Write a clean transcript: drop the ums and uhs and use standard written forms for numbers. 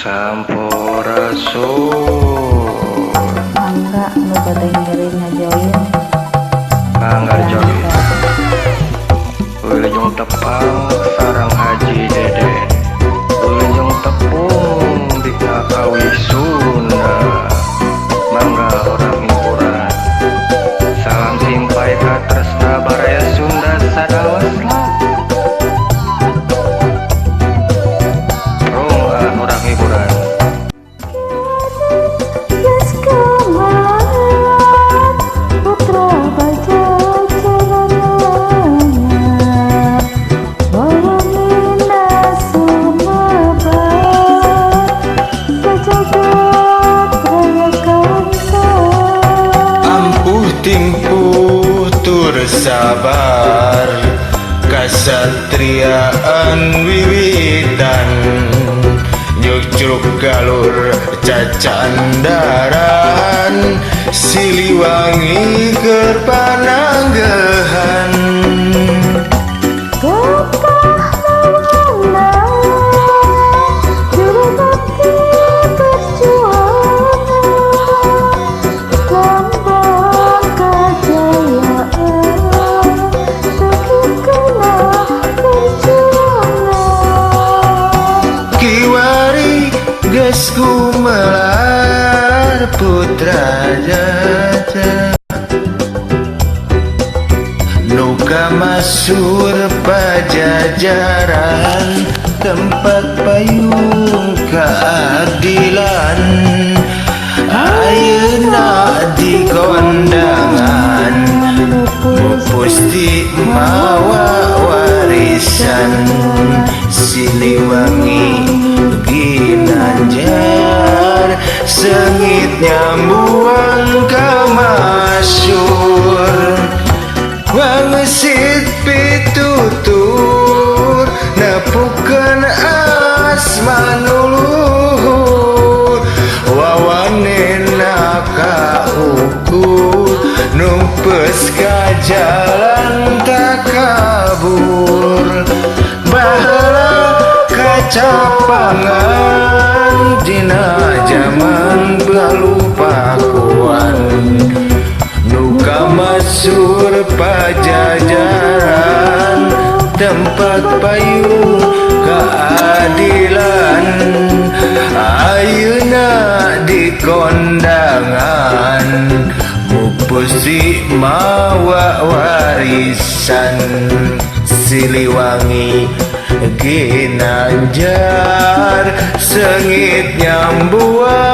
Sampurasun. Mangga nu bade ngiring ngajoin. Mangga join. Wilujeng tepang sarang Haji Dede. Wilujeng tepung di Kawi Sunda. Mangga orang hiburan. Salam simpai ka tresna baraya Sunda sadaosna. Orang hiburan. Timpuh tur sabar kasatriaan wiwitan nyucuk galur cacandaran Siliwangi keur pananggehan Gumelar putra jajah nuka masur pajajaran tempat payung keadilan ayeuna di kondangan mupusti mawa warisan Siliwangi Ginanjar sengit nyambuang kamasyur wangsit pitutur nepukeun asmanuluhur wawanena kaukur numpes ka jalan takabur baheula kacapangan dina zaman balupakuan nuka masur pajajaran tempat payung keadilan ayeuna di kondangan mupusi mawa warisan Siliwangi Ginanjar sengit nyambuan